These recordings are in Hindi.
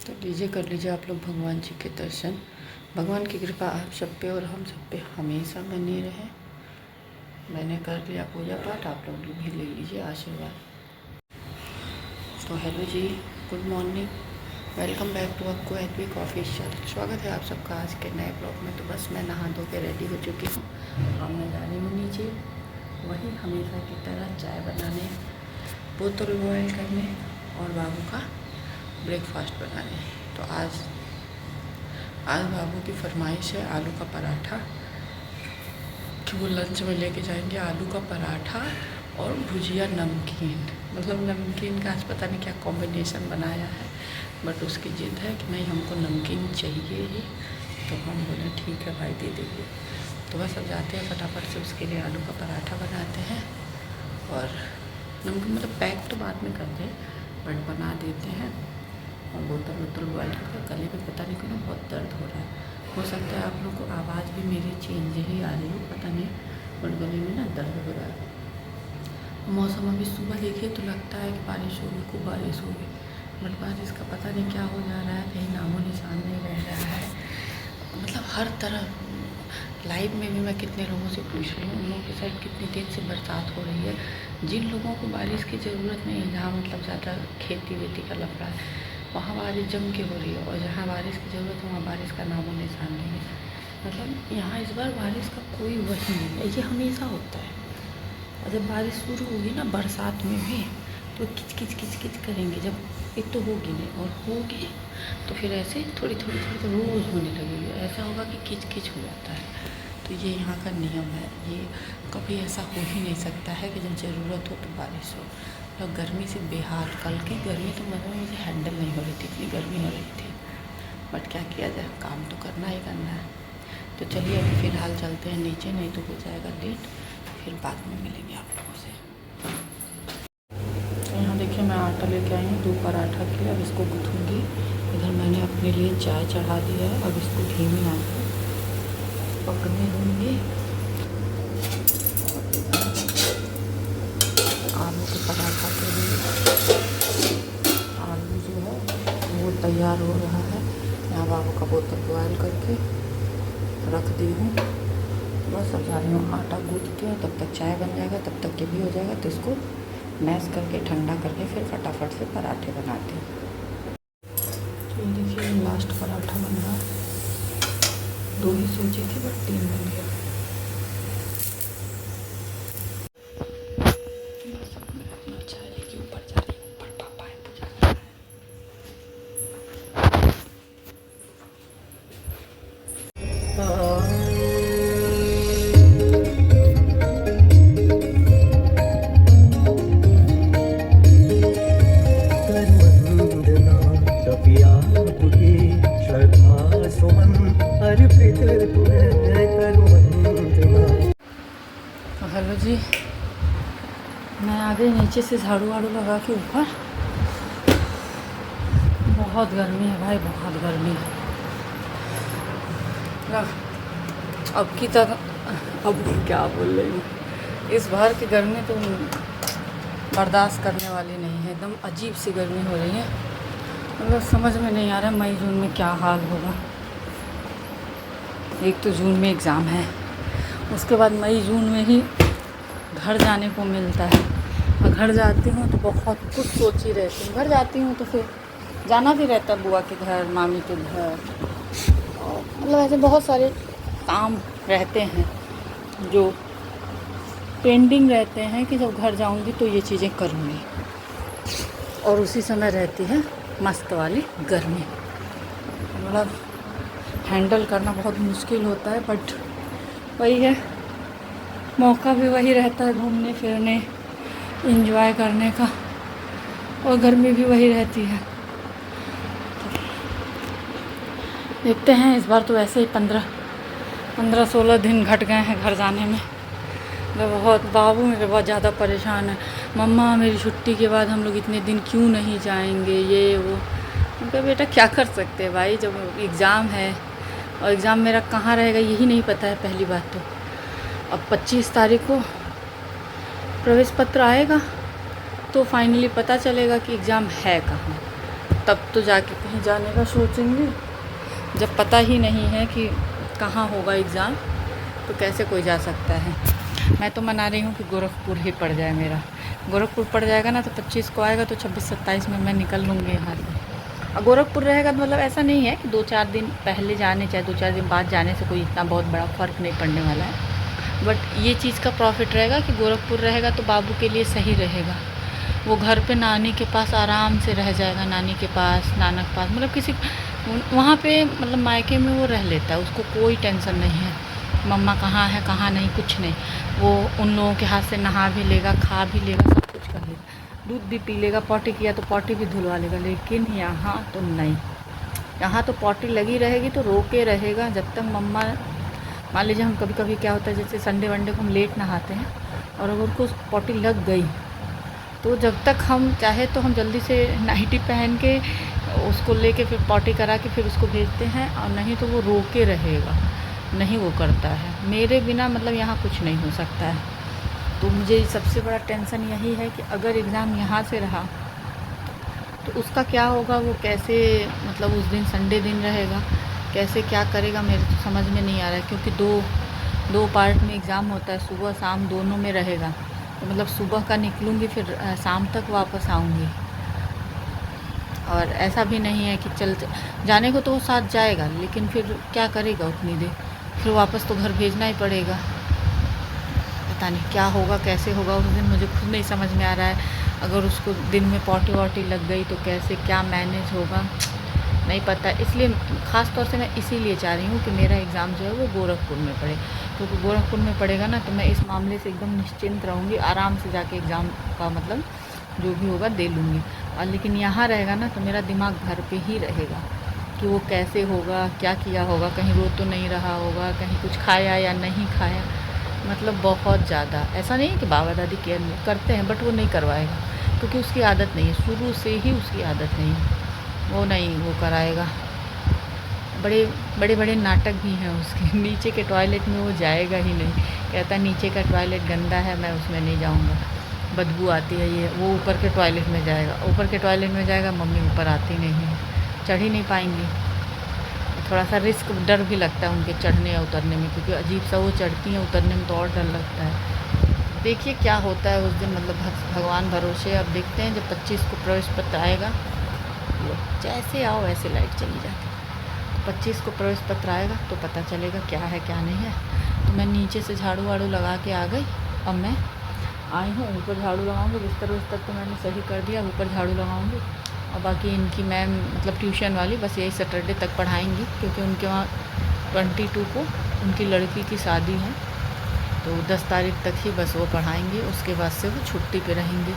तो लीजिए कर लीजिए आप लोग भगवान जी के दर्शन। भगवान की कृपा आप सब पे और हम सब पे हमेशा बनी रहे। मैंने कर लिया पूजा पाठ, आप लोग भी ले लीजिए आशीर्वाद। तो hello ji, good morning, welcome back to आपको एचबी ऑफिशियल। स्वागत है आप सबका आज के नए ब्लॉग में। तो बस मैं नहा धो के रेडी हो चुकी हूँ। अब मैं जा रही हूँ नीचे, वही हमेशा की तरह चाय बनाने, बोतल बॉयल करने और बाबू का ब्रेकफास्ट बनाने। तो आज बाबू की फरमाइश है आलू का पराठा, कि वो लंच में लेके जाएंगे आलू का पराठा और भुजिया नमकीन। मतलब नमकीन का आज पता नहीं क्या कॉम्बिनेशन बनाया है, बट उसकी ज़िद है कि नहीं हमको नमकीन चाहिए ही। तो हम बोले ठीक है भाई, दे देंगे। तो बस अब जाते हैं फटाफट से उसके लिए आलू का पराठा बनाते हैं और नमकीन मतलब पैक तो बाद में कर दें, बट बना देते हैं। और बोतल बॉयल करके गले में पता नहीं क्यों बहुत दर्द हो रहा है। हो सकता है आप लोग को आवाज़ भी मेरी चेंज ही आ रही हो, पता नहीं, बट गले में ना दर्द हो रहा है। मौसम अभी सुबह देखिए तो लगता है कि बारिश होगी, खूब बारिश होगी, बट बारिश का पता नहीं क्या हो जा रहा है, कहीं नामो निशान नहीं रह रहा है। मतलब हर तरह लाइव में भी मैं कितने लोगों से पूछ रही हूँ, उन लोगों के साइड कितनी देर से बरसात हो रही है। जिन लोगों को बारिश की ज़रूरत नहीं है, जहाँ मतलब ज़्यादा खेती वेती का लफड़ा है, वहाँ बारिश जम के हो रही है, और जहाँ बारिश की ज़रूरत है वहाँ बारिश का नामो निशान नहीं है। मतलब यहाँ इस बार बारिश का कोई वही नहीं है। ये हमेशा होता है, और जब बारिश शुरू होगी ना बरसात में भी, तो किच किच किच किच करेंगे। जब एक तो होगी नहीं और होगी तो फिर ऐसे थोड़ी थोड़ी थोड़ी तो रोज़ होने लगेगी। ऐसा होगा कि किच किच हो जाता है। तो ये यहाँ का नियम है, ये कभी ऐसा हो ही नहीं सकता है कि जब ज़रूरत हो तो बारिश हो। और गर्मी से बेहाल, कल की गर्मी तो मतलब मुझे हैंडल नहीं हो रही थी, इतनी गर्मी हो रही थी, बट क्या किया जाए, काम तो करना ही करना है। तो चलिए अभी फ़िलहाल चलते हैं नीचे, नहीं तो हो जाएगा लेट, फिर बाद में मिलेंगे आप लोगों से। तो यहाँ देखिए मैं आटा लेके आई हूँ 2 पराठा के, अब इसको गूँथूँगी। इधर मैंने अपने लिए चाय चढ़ा दिया है, अब इसको धीमी आंच पर पकने दूँगी। आलू के पराठा के लिए आलू जो है वो तैयार हो रहा है। यहाँ बाबू का बोतल बॉयल करके रख दी हूँ। बस अब जा रही हूँ आटा गूँथती हूँ, तब तक चाय बन जाएगा, तब तक ये भी हो जाएगा। तो इसको मैश करके ठंडा करके फिर फटाफट से पराठे बनाते हैं। तो ये देखिए लास्ट पराठा बन रहा है। 2 ही सोचे थे बट 3 बन गया। हेलो जी, मैं आ गई नीचे से झाड़ू वाड़ू लगा के ऊपर। बहुत गर्मी है भाई, बहुत गर्मी है। अब की तरह अब क्या बोल रही हूँ, इस बार की गर्मी तो बर्दाश्त करने वाली नहीं है। एकदम अजीब सी गर्मी हो रही है। मतलब समझ में नहीं आ रहा मई जून में क्या हाल होगा। एक तो जून में एग्ज़ाम है, उसके बाद मई जून में ही घर जाने को मिलता है। और घर जाती हूँ तो बहुत कुछ सोची रहती हूँ। घर जाती हूँ तो फिर जाना भी रहता है बुआ के घर, मामी के घर, और मतलब ऐसे बहुत सारे काम रहते हैं जो पेंडिंग रहते हैं कि जब घर जाऊँगी तो ये चीज़ें करूँगी। और उसी समय रहती है मस्त वाली गर्मी। मतलब हैंडल करना बहुत मुश्किल होता है, बट वही है, मौका भी वही रहता है घूमने फिरने, एंजॉय करने का, और गर्मी भी वही रहती है। देखते हैं इस बार तो वैसे ही 15-16 दिन घट गए हैं घर जाने में। बहुत बाबू मेरे बहुत ज़्यादा परेशान है। मम्मा मेरी छुट्टी के बाद हम लोग इतने दिन क्यों नहीं जाएंगे, ये वो। उनका बेटा क्या कर सकते हैं भाई, जब एग्ज़ाम है, और एग्ज़ाम मेरा कहाँ रहेगा यही नहीं पता है पहली बात तो। अब 25 तारीख को प्रवेश पत्र आएगा तो फाइनली पता चलेगा कि एग्ज़ाम है कहाँ। तब तो जाके कहीं जाने का सोचेंगे। जब पता ही नहीं है कि कहाँ होगा एग्ज़ाम तो कैसे कोई जा सकता है। मैं तो मना रही हूँ कि गोरखपुर ही पड़ जाए मेरा। गोरखपुर पड़ जाएगा ना तो 25 को आएगा तो 26-27 में मैं निकल लूँगी यहाँ से। और गोरखपुर रहेगा तो मतलब ऐसा नहीं है कि 2-4 दिन पहले जाने चाहे 2-4 दिन बाद जाने से कोई इतना बहुत बड़ा फ़र्क नहीं पड़ने वाला है। बट ये चीज़ का प्रॉफिट रहेगा कि गोरखपुर रहेगा तो बाबू के लिए सही रहेगा। वो घर पे नानी के पास आराम से रह जाएगा, नानी के पास, नाना के पास, मतलब किसी वहाँ पे मतलब मायके में वो रह लेता है, उसको कोई टेंशन नहीं है मम्मा कहाँ है कहाँ नहीं, कुछ नहीं। वो उन लोगों के हाथ से नहा भी लेगा, खा भी लेगा, सब कुछ कर लेगा, दूध भी पी लेगा, पॉटी किया तो पॉटी भी धुलवा लेगा। लेकिन यहाँ तो नहीं, यहाँ तो पॉटी लगी रहेगी तो रोके रहेगा जब तक मम्मा, मान लीजिए हम कभी कभी क्या होता है जैसे संडे वनडे को हम लेट नहाते हैं और अगर उसको पॉटी लग गई तो जब तक हम चाहे तो हम जल्दी से नाइटी पहन के उसको लेके फिर पॉटी करा के फिर उसको भेजते हैं, और नहीं तो वो रोके रहेगा, नहीं वो करता है। मेरे बिना मतलब यहाँ कुछ नहीं हो सकता है। तो मुझे सबसे बड़ा टेंशन यही है कि अगर एग्ज़ाम यहाँ से रहा तो उसका क्या होगा, वो कैसे मतलब उस दिन संडे दिन रहेगा, कैसे क्या करेगा मेरे तो समझ में नहीं आ रहा है। क्योंकि दो पार्ट में एग्ज़ाम होता है, सुबह शाम दोनों में रहेगा। तो मतलब सुबह का निकलूँगी फिर शाम तक वापस आऊँगी। और ऐसा भी नहीं है कि चल जाने को तो वो साथ जाएगा लेकिन फिर क्या करेगा उतनी देर, फिर वापस तो घर भेजना ही पड़ेगा। पता नहीं क्या होगा कैसे होगा उस दिन, मुझे खुद नहीं समझ में आ रहा है। अगर उसको दिन में पॉटी वॉटी लग गई तो कैसे क्या मैनेज होगा नहीं पता। इसलिए ख़ास तौर से मैं इसीलिए चाह रही हूँ कि मेरा एग्ज़ाम जो है वो गोरखपुर में पड़े, क्योंकि गोरखपुर में पड़ेगा ना तो मैं इस मामले से एकदम निश्चिंत रहूँगी, आराम से जाके एग्ज़ाम का मतलब जो भी होगा दे लूँगी। और लेकिन यहाँ रहेगा ना तो मेरा दिमाग घर पे ही रहेगा कि वो कैसे होगा, क्या किया होगा, कहीं रो तो नहीं रहा होगा, कहीं कुछ खाया या नहीं खाया। मतलब बहुत ज़्यादा ऐसा नहीं है कि बाबा दादी केयर नहीं करते हैं, बट वो नहीं करवाएगा क्योंकि उसकी आदत नहीं है, शुरू से ही उसकी आदत नहीं है, वो नहीं वो कराएगा। बड़े बड़े नाटक भी हैं उसके। नीचे के टॉयलेट में वो जाएगा ही नहीं, कहता नीचे का टॉयलेट गंदा है, मैं उसमें नहीं जाऊँगा, बदबू आती है ये। वो ऊपर के टॉयलेट में जाएगा, ऊपर के टॉयलेट में जाएगा, मम्मी ऊपर आती नहीं है, चढ़ ही नहीं पाएंगी। थोड़ा सा रिस्क डर भी लगता है उनके चढ़ने या उतरने में, क्योंकि अजीब सा वो चढ़ती हैं, उतरने में तो और डर लगता है। देखिए क्या होता है उस दिन, मतलब भगवान भरोसे। अब देखते हैं जब 25 को प्रवेश पत्र आएगा, जैसे आओ वैसे लाइट चली जाती है। 25 को प्रवेश पत्र आएगा तो पता चलेगा क्या है क्या नहीं है। तो मैं नीचे से झाड़ू वाड़ू लगा के आ गई, अब मैं आई हूँ ऊपर झाड़ू लगाऊंगी। बिस्तर विस्तर तो मैंने सही कर दिया, ऊपर झाड़ू लगाऊंगी। और बाकी इनकी मैम मतलब ट्यूशन वाली बस यही सैटरडे तक पढ़ाएंगी, क्योंकि उनके वहाँ 22 को उनकी लड़की की शादी है, तो 10 तारीख तक ही बस वो पढ़ाएंगे। उसके बाद से वो छुट्टी पे रहेंगे।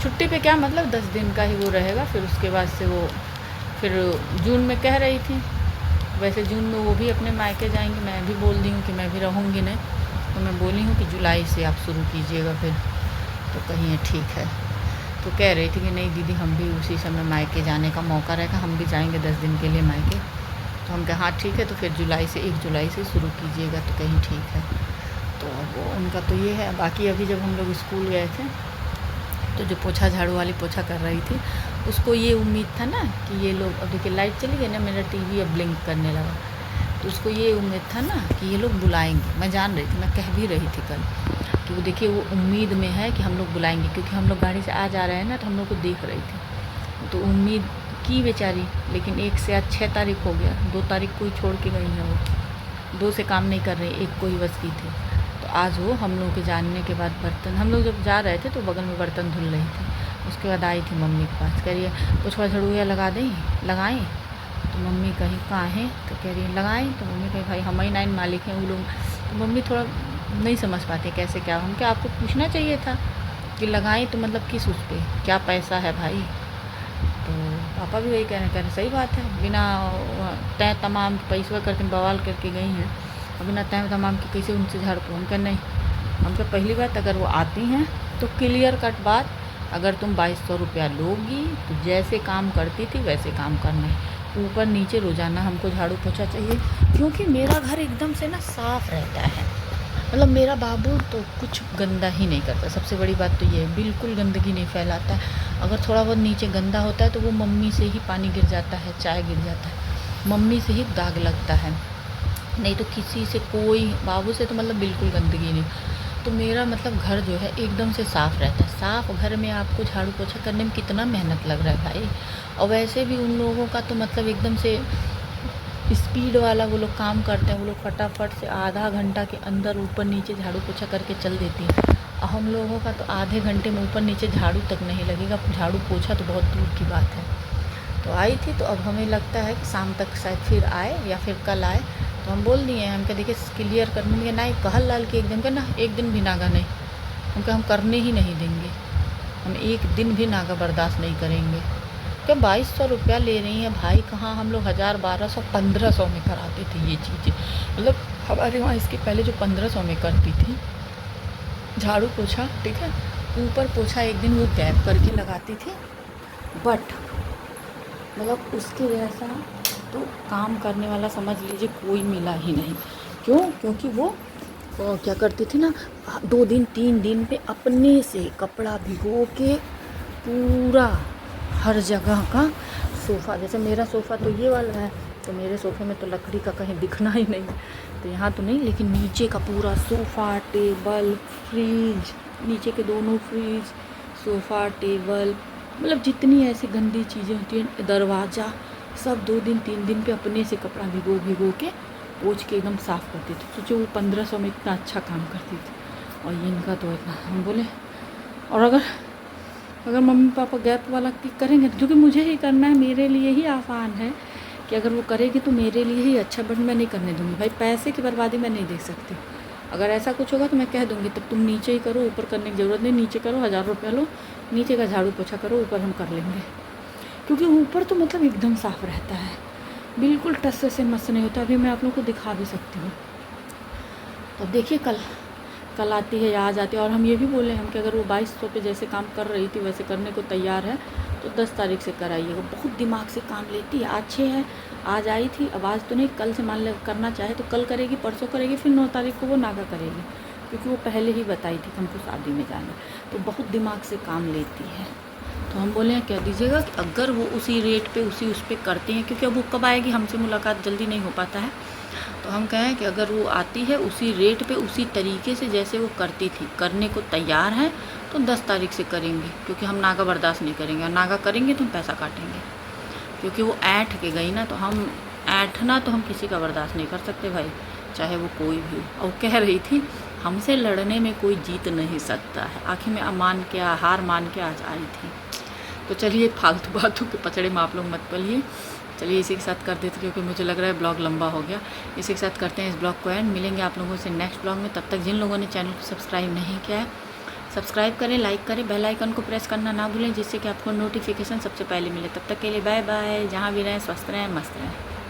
छुट्टी पे क्या मतलब 10 दिन का ही वो रहेगा, फिर उसके बाद से वो फिर जून में कह रही थी। वैसे जून में वो भी अपने मायके जाएंगे, मैं भी बोल दी हूँ कि मैं भी रहूँगी नहीं, तो मैं बोली हूँ कि जुलाई से आप शुरू कीजिएगा फिर। तो कहीं ठीक है, तो कह रही थी कि नहीं दीदी हम भी उसी समय मायके जाने का मौका रहेगा, हम भी जाएंगे 10 दिन के लिए मायके। तो हम कहा हाँ ठीक है, तो फिर जुलाई से 1 जुलाई से शुरू कीजिएगा, तो कहीं ठीक है। तो वो उनका तो ये है। बाकी अभी जब हम लोग स्कूल गए थे तो जो पोछा झाड़ू वाली पोछा कर रही थी, उसको ये उम्मीद था ना कि ये लोग, अब देखिए लाइट चली गई ना, मेरा टीवी अब ब्लिंक करने लगा, तो उसको ये उम्मीद था ना कि ये लोग बुलाएंगे। मैं जान रही थी, मैं कह भी रही थी कल कि वो देखिए वो उम्मीद में है कि हम लोग बुलाएंगे, क्योंकि हम लोग गाड़ी से आ जा रहे हैं ना, तो हम लोग को देख रही थी, तो उम्मीद की बेचारी। लेकिन 1 से आज 6 तारीख हो गया, 2 तारीख को ही छोड़ के गई है वो, 2 से काम नहीं कर रही, 1 को ही बस की थी। तो आज वो हम लोग के जानने के बाद बर्तन, हम लोग जब जा रहे थे तो बगल में बर्तन धुल रही थी, उसके बाद आई थी मम्मी के पास, कह रही है पोछा झाड़ू या लगा दें, लगाएँ। तो मम्मी कही कहाँ है, तो कह रही है लगाएँ। तो मम्मी कही भाई हम ही 9 मालिक हैं वो लोग। तो मम्मी थोड़ा नहीं समझ पाते कैसे क्या, हम क्या आपको पूछना चाहिए था कि लगाएं तो मतलब किस उस पर, क्या पैसा है भाई। तो पापा भी वही कह रहे सही बात है, बिना तय तमाम पैसा करके बवाल करके गई हैं, और बिना तय तमाम के कैसे उनसे झाड़ पो। हम कह नहीं, हम कह पहली बात अगर वो आती हैं तो क्लियर कट बात, अगर तुम 2200 रुपया लोगी तो जैसे काम करती थी वैसे काम करना है, ऊपर नीचे रोज़ाना हमको झाड़ू पोछा चाहिए। क्योंकि मेरा घर एकदम से ना साफ़ रहता है, मतलब मेरा बाबू तो कुछ गंदा ही नहीं करता, सबसे बड़ी बात तो ये है, बिल्कुल गंदगी नहीं फैलाता है। अगर थोड़ा बहुत नीचे गंदा होता है तो वो मम्मी से ही पानी गिर जाता है, चाय गिर जाता है, मम्मी से ही दाग लगता है, नहीं तो किसी से कोई, बाबू से तो मतलब बिल्कुल गंदगी नहीं। तो मेरा मतलब घर जो है एकदम से साफ़ रहता है। साफ़ घर में आपको झाड़ू पोछा करने में कितना मेहनत लग रहा है भाई। और वैसे भी उन लोगों का तो मतलब एकदम से स्पीड वाला वो लोग काम करते हैं, वो लोग फटाफट से आधा घंटा के अंदर ऊपर नीचे झाड़ू पोछा करके चल देती हैं। और हम लोगों का तो आधे घंटे में ऊपर नीचे झाड़ू तक नहीं लगेगा, झाड़ू पोछा तो बहुत दूर की बात है। तो आई थी, तो अब हमें लगता है कि शाम तक शायद फिर आए या फिर कल आए। तो हम बोल दिए हैं, हम कह देखिए क्लियर करने दिए नहीं, कहल लाल के एकदम का ना एक दिन भी नागा नहीं, हम करने ही नहीं देंगे, हम एक दिन भी नागा बर्दाश्त नहीं करेंगे। क्या 2200 रुपया ले रही हैं भाई, कहाँ हम लोग 1000, 1200, 1500 में कराते थे ये चीज़ें। मतलब हमारे वहाँ इसके पहले जो 1500 में करती थी झाड़ू पोछा, ठीक है, ऊपर पोछा एक दिन वो गैप करके लगाती थी, बट मतलब उसके जैसा तो काम करने वाला समझ लीजिए कोई मिला ही नहीं। क्यों? क्योंकि वो क्या करती थी ना, 2 दिन 3 दिन पे अपने से कपड़ा भिगो के पूरा हर जगह का सोफ़ा, जैसे मेरा सोफ़ा तो ये वाला है, तो मेरे सोफ़े में तो लकड़ी का कहीं दिखना ही नहीं, तो यहाँ तो नहीं, लेकिन नीचे का पूरा सोफ़ा, टेबल, फ्रिज, नीचे के दोनों फ्रिज, सोफ़ा, टेबल, मतलब जितनी ऐसी गंदी चीज़ें होती हैं, दरवाज़ा, सब 2 दिन 3 दिन पे अपने से कपड़ा भिगो भिगो के पोंछ के एकदम साफ़ करती थी। सोचो वो 1500 में इतना अच्छा काम करती थी, और ये इनका तो इतना। हम बोले और अगर मम्मी पापा गैप वाला करेंगे, जो कि मुझे ही करना है, मेरे लिए ही आसान है कि अगर वो करेगी तो मेरे लिए ही अच्छा, बट मैं नहीं करने दूँगी भाई, पैसे की बर्बादी मैं नहीं देख सकती। अगर ऐसा कुछ होगा तो मैं कह दूँगी तब तुम नीचे ही करो, ऊपर करने की ज़रूरत नहीं, नीचे करो, 1000 रुपया लो, नीचे का झाड़ू पोछा करो, ऊपर हम कर लेंगे। क्योंकि ऊपर तो मतलब एकदम साफ़ रहता है, बिल्कुल टस से मस नहीं होता। अभी मैं आप लोगों को दिखा भी सकती हूँ। तो देखिए कल आती है या आज आती है। और हम ये भी बोले हम कि अगर वो 2200 पे जैसे काम कर रही थी वैसे करने को तैयार है तो 10 तारीख से कराइएगा। बहुत दिमाग से काम लेती है, अच्छे है। आज आई थी, अब आज तो नहीं, कल से मान ले करना चाहे तो कल करेगी, परसों करेगी, फिर 9 तारीख को वो नागा करेगी, क्योंकि वो पहले ही बताई थी कि हमको शादी में जाना, तो बहुत दिमाग से काम लेती है। तो हम बोले हैं कह दीजिएगा कि अगर वो उसी रेट पे उस पर करती हैं, क्योंकि अब वो कब आएगी, हमसे मुलाकात जल्दी नहीं हो पाता है, तो हम कहें कि अगर वो आती है उसी रेट पे उसी तरीके से जैसे वो करती थी, करने को तैयार है, तो 10 तारीख से करेंगे, क्योंकि हम नागा बर्दाश्त नहीं करेंगे, और नागा करेंगे तो हम पैसा काटेंगे, क्योंकि वो ऐंठ के गई ना, तो हम ऐंठना तो हम किसी का बर्दाश्त नहीं कर सकते भाई, चाहे वो कोई भी हो। और कह रही थी हमसे लड़ने में कोई जीत नहीं सकता है, आखिर में मान के हार मान के आज आई थी। तो चलिए फालतू बातों के पचड़े में आप लोग मत पलिए, चलिए इसी के साथ कर देते, क्योंकि मुझे लग रहा है ब्लॉग लंबा हो गया। इसी के साथ करते हैं इस ब्लॉग को एंड, मिलेंगे आप लोगों से नेक्स्ट ब्लॉग में। तब तक जिन लोगों ने चैनल को सब्सक्राइब नहीं किया है, सब्सक्राइब करें, लाइक करें, बेल आइकन को प्रेस करना ना भूलें, जिससे कि आपको नोटिफिकेशन सबसे पहले मिले। तब तक के लिए बाय बाय, जहाँ भी रहें स्वस्थ रहें, मस्त रहें।